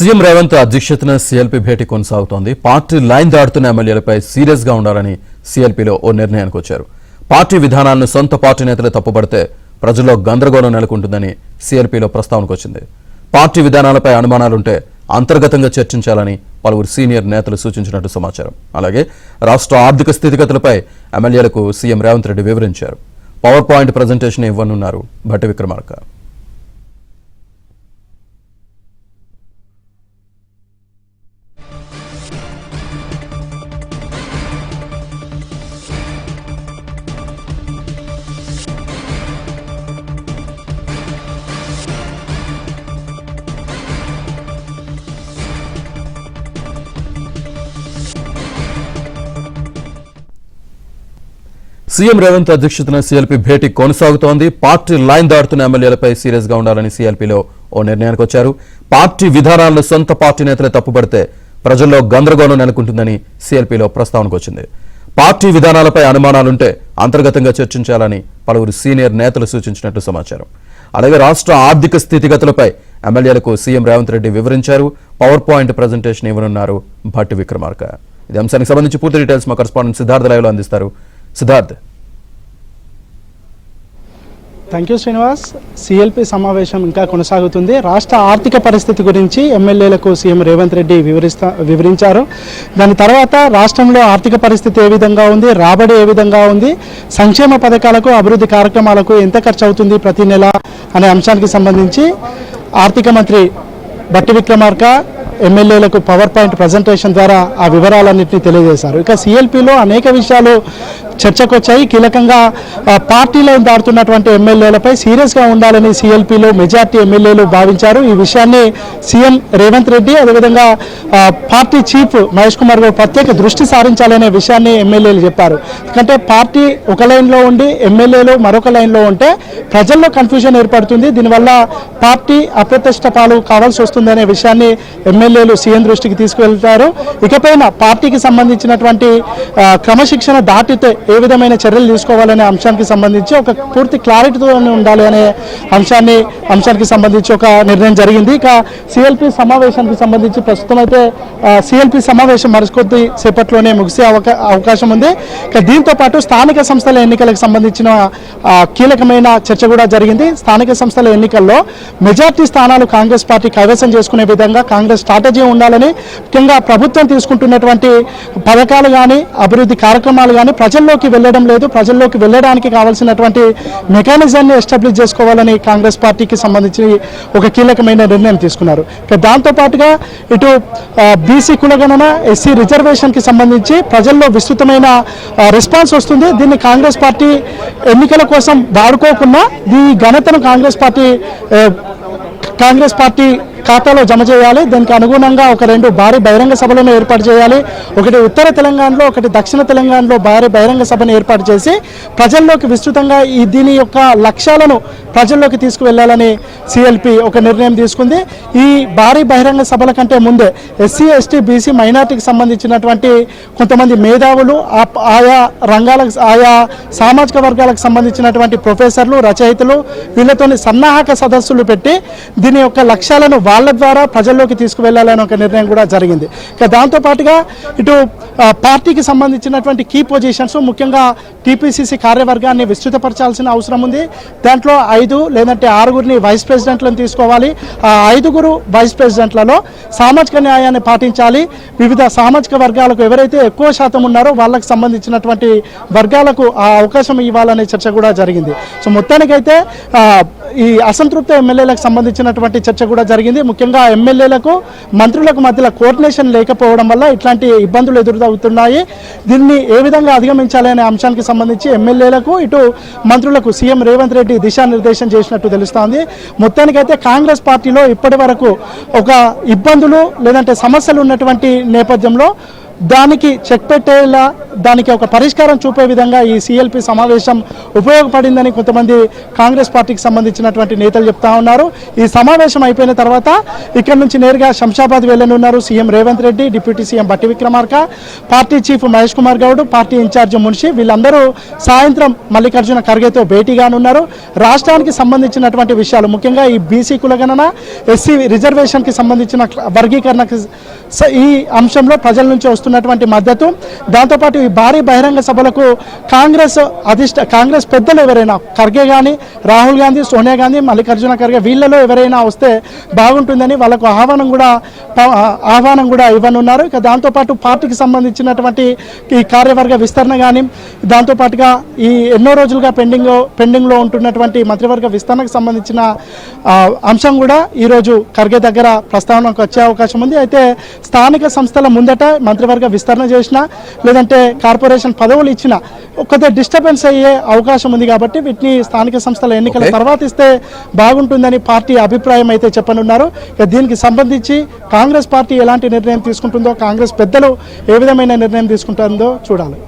CM Revanth అధ్యక్షతన CLP భేటీ కొనసాగుతోంది. Party line దాటుతున్న ఎమ్మెల్యేలపై serious గా ఉండాలని సీఎల్పీలో ఓ నిర్ణయానికి వచ్చారు. పార్టీ విధానాలను సొంత పార్టీ నేతలు తప్పుపడితే ప్రజల్లో గందరగోళం నెలకొంటుందని సీఎల్పీలో ప్రస్తావనకు వచ్చింది. పార్టీ విధానాలపై అనుమానాలుంటే అంతర్గతంగా చర్చించాలని పలువురు సీనియర్ నేతలు సూచించినట్టు సమాచారం. అలాగే రాష్ట్ర ఆర్థిక స్థితిగతులపై ఎమ్మెల్యేలకు సీఎం రేవంత్ రెడ్డి వివరించారు. పవర్ పాయింట్ ప్రజెంటేషన్ ఇవ్వనున్నారు భట్టి విక్రమార్క. సీఎం రేవంత్ అధ్యక్షతన సీఎల్పీ భేటీ కొనసాగుతోంది. పార్టీ లైన్ దాటుతున్న ఎమ్మెల్యేలపై సీరియస్ గా ఉండాలని సీఎల్పీలో ఓ నిర్ణయానికి వచ్చారు. పార్టీ విధానాలను సొంత పార్టీ నేతలే తప్పుపడితే ప్రజల్లో గందరగోళం నెలకొంటుందని సీఎల్పీలో ప్రస్తావనకు వచ్చింది. పార్టీ విధానాలపై అనుమానాలుంటే అంతర్గతంగా చర్చించాలని పలువురు సీనియర్ నేతలు సూచించినట్టు సమాచారం. అలాగే రాష్ట్ర ఆర్థిక స్థితిగతులపై ఎమ్మెల్యేలకు సీఎం రేవంత్ రెడ్డి వివరించారు. పవర్ పాయింట్ ప్రజెంటేషన్ ఇవ్వనున్నారు భట్టి విక్రమార్క. ఇది అంశానికి సంబంధించి పూర్తి డీటెయిల్స్ మా కరెస్పాండెంట్ సిద్ధార్థ లైవ్ లో అందిస్తారు. Siddharth. Thank you Srinivas. CLP సమావేశం ఇంకా కొనసాగుతుంది. రాష్ట్ర ఆర్థిక పరిస్థితి గురించి ఎమ్మెల్యేలకు సీఎం రేవంత్ రెడ్డి వివరించారు. దాని తర్వాత రాష్ట్రంలో ఆర్థిక పరిస్థితి ఏ విధంగా ఉంది, రాబడి ఏ విధంగా ఉంది, సంక్షేమ పథకాలకు అభివృద్ధి కార్యక్రమాలకు ఎంత ఖర్చు అవుతుంది ప్రతి నెల అనే అంశానికి సంబంధించి ఆర్థిక మంత్రి భట్టి విక్రమార్క ఎమ్మెల్యేలకు పవర్ పాయింట్ ప్రజెంటేషన్ ద్వారా ఆ వివరాలన్నింటినీ తెలియజేశారు. ఇక సిఎల్పీలో అనేక విషయాలు చర్చకు వచ్చాయి. కీలకంగా పార్టీలో దాడుతున్నటువంటి ఎమ్మెల్యేలపై సీరియస్గా ఉండాలని సిఎల్పీలో మెజార్టీ ఎమ్మెల్యేలు భావించారు. ఈ విషయాన్ని సీఎం రేవంత్ రెడ్డి అదేవిధంగా పార్టీ చీఫ్ మహేష్ కుమార్ గారు ప్రత్యేక దృష్టి సారించాలనే విషయాన్ని ఎమ్మెల్యేలు చెప్పారు. ఎందుకంటే పార్టీ ఒక లైన్లో ఉండి ఎమ్మెల్యేలు మరొక లైన్లో ఉంటే ప్రజల్లో కన్ఫ్యూజన్ ఏర్పడుతుంది. దీనివల్ల పార్టీ అప్రతిష్ట పాలు కావాల్సి వస్తుందనే విషయాన్ని ఎమ్మెల్యేలు సీఎం దృష్టికి తీసుకువెళ్తారు. ఇకపైన పార్టీకి సంబంధించినటువంటి క్రమశిక్షణ దాటితే ఏ విధమైన చర్యలు తీసుకోవాలనే అంశానికి సంబంధించి ఒక పూర్తి క్లారిటీతో ఉండాలి అనే అంశానికి సంబంధించి ఒక నిర్ణయం జరిగింది. ఇక సిఎల్పీ సమావేశానికి సంబంధించి ప్రస్తుతం అయితే సిఎల్పీ సమావేశం మరికొద్ది సేపట్లోనే ముగిసే అవకాశం ఉంది. ఇక దీంతో పాటు స్థానిక సంస్థల ఎన్నికలకు సంబంధించిన కీలకమైన చర్చ కూడా జరిగింది. స్థానిక సంస్థల ఎన్నికల్లో మెజార్టీ స్థానాలు కాంగ్రెస్ పార్టీ కైవసం చేసుకునే విధంగా కాంగ్రెస్ స్ట్రాటజీ ఉండాలని, ముఖ్యంగా ప్రభుత్వం తీసుకుంటున్నటువంటి పథకాలు కానీ అభివృద్ధి కార్యక్రమాలు కానీ ప్రజల్లోకి వెళ్ళడం లేదు, ప్రజల్లోకి వెళ్ళడానికి కావాల్సినటువంటి మెకానిజాన్ని ఎస్టాబ్లిష్ చేసుకోవాలని కాంగ్రెస్ పార్టీకి సంబంధించి ఒక కీలకమైన నిర్ణయం తీసుకున్నారు. దాంతో పాటుగా ఇటు బీసీ కులగణన, ఎస్సీ రిజర్వేషన్కి సంబంధించి ప్రజల్లో విస్తృతమైన రెస్పాన్స్ వస్తుంది. దీన్ని కాంగ్రెస్ పార్టీ ఎన్నికల కోసం వాడుకోకుండా ఈ ఘనతను కాంగ్రెస్ పార్టీ ఖాతాలో జమ చేయాలి. దీనికి అనుగుణంగా ఒక 2 భారీ బహిరంగ సభలను ఏర్పాటు చేయాలి. ఒకటి ఉత్తర తెలంగాణలో, ఒకటి దక్షిణ తెలంగాణలో భారీ బహిరంగ సభను ఏర్పాటు చేసి ప్రజల్లోకి విస్తృతంగా దీని యొక్క లక్ష్యాలను ప్రజల్లోకి తీసుకువెళ్లాలని సిఎల్పీ ఒక నిర్ణయం తీసుకుంది. ఈ భారీ బహిరంగ సభల కంటే ముందే ఎస్సీ, ఎస్టీ, బీసీ, మైనార్టీకి సంబంధించినటువంటి కొంతమంది మేధావులు, ఆయా రంగాలకు, ఆయా సామాజిక వర్గాలకు సంబంధించినటువంటి ప్రొఫెసర్లు, రచయితలు వీళ్ళతో సన్నాహక సదస్సులు పెట్టి దీని యొక్క లక్ష్యాలను వాళ్ళ ద్వారా ప్రజల్లోకి తీసుకువెళ్లాలని ఒక నిర్ణయం కూడా జరిగింది. ఇక దాంతోపాటుగా ఇటు పార్టీకి సంబంధించినటువంటి కీ పొజిషన్స్, ముఖ్యంగా టీపీసీసీ కార్యవర్గాన్ని విస్తృతపరచాల్సిన అవసరం ఉంది. దాంట్లో 5 లేదంటే 6 వైస్ ప్రెసిడెంట్లను తీసుకోవాలి. ఆ 5 వైస్ ప్రెసిడెంట్లలో సామాజిక న్యాయాన్ని పాటించాలి. వివిధ సామాజిక వర్గాలకు ఎవరైతే ఎక్కువ శాతం ఉన్నారో వాళ్ళకు సంబంధించినటువంటి వర్గాలకు ఆ అవకాశం ఇవ్వాలనే చర్చ కూడా జరిగింది. సో మొత్తానికైతే ఈ అసంతృప్త ఎమ్మెల్యేలకు సంబంధించినటువంటి చర్చ కూడా జరిగింది. ముఖ్యంగా ఎమ్మెల్యేలకు మంత్రులకు మధ్యలో కోఆర్డినేషన్ లేకపోవడం వల్ల ఇట్లాంటి ఇబ్బందులు ఎదురవుతున్నాయి. దీన్ని ఏ విధంగా అధిగమించాలి అనే అంశానికి సంబంధించి ఎమ్మెల్యేలకు ఇటు మంత్రులకు సీఎం రేవంత్ రెడ్డి దిశానిర్దేశం చేసినట్టు తెలుస్తోంది. మొత్తానికైతే కాంగ్రెస్ పార్టీలో ఇప్పటి వరకు ఒక ఇబ్బందులు లేదంటే సమస్యలు ఉన్నటువంటి నేపథ్యంలో దానికి చెక్ పెట్టేలా దానికి ఒక పరిష్కారం చూపే విధంగా ఈ సిఎల్పి సమావేశం ఉపయోగపడిందని కొంతమంది కాంగ్రెస్ పార్టీకి సంబంధించినటువంటి నేతలు చెప్తా ఉన్నారు. ఈ సమావేశం అయిపోయిన తర్వాత ఇక్కడ నుంచి నేరుగా శంషాబాద్ వెళ్ళనున్నారు CM Revanth Reddy, deputy CM Bhatti Vikramarka, party chief Mahesh Kumar Goud, party incharge Munshi వీళ్ళందరూ సాయంత్రం మల్లికార్జున ఖర్గేతో భేటీగానున్నారు. రాష్ట్రానికి సంబంధించినటువంటి విషయాలు ముఖ్యంగా ఈ బీసీ కులగణన, ఎస్సీ రిజర్వేషన్కి సంబంధించిన వర్గీకరణకు ఈ అంశంలో ప్రజల నుంచి వస్తున్నటువంటి మద్దతు, దాంతోపాటు ఈ భారీ బహిరంగ సభలకు కాంగ్రెస్ పెద్దలు ఎవరైనా ఖర్గే కానీ, రాహుల్ గాంధీ, సోనియా గాంధీ, మల్లికార్జున ఖర్గే వీళ్ళలో ఎవరైనా వస్తే బాగుంటుందని వాళ్ళకు ఆహ్వానం కూడా ఇవ్వనున్నారు. ఇక దాంతోపాటు పార్టీకి సంబంధించినటువంటి ఈ కార్యవర్గ విస్తరణ కానీ, దాంతోపాటుగా ఈ ఎన్నో రోజులుగా పెండింగ్లో ఉంటున్నటువంటి మంత్రివర్గ విస్తరణకు సంబంధించిన అంశం కూడా ఈరోజు ఖర్గే దగ్గర ప్రస్తావనకు వచ్చే అవకాశం ఉంది. అయితే స్థానిక సంస్థల ముందట మంత్రివర్గ విస్తరణ చేసినా లేదంటే కార్పొరేషన్ పదవులు ఇచ్చినా కొద్దిగా డిస్టర్బెన్స్ అయ్యే అవకాశం ఉంది కాబట్టి వీటిని స్థానిక సంస్థల ఎన్నికల తర్వాత ఇస్తే బాగుంటుందని పార్టీ అభిప్రాయం అయితే చెప్పనున్నారు. దీనికి సంబంధించి కాంగ్రెస్ పార్టీ ఎలాంటి నిర్ణయం తీసుకుంటుందో, కాంగ్రెస్ పెద్దలు ఏ విధమైన నిర్ణయం తీసుకుంటుందో చూడాలి.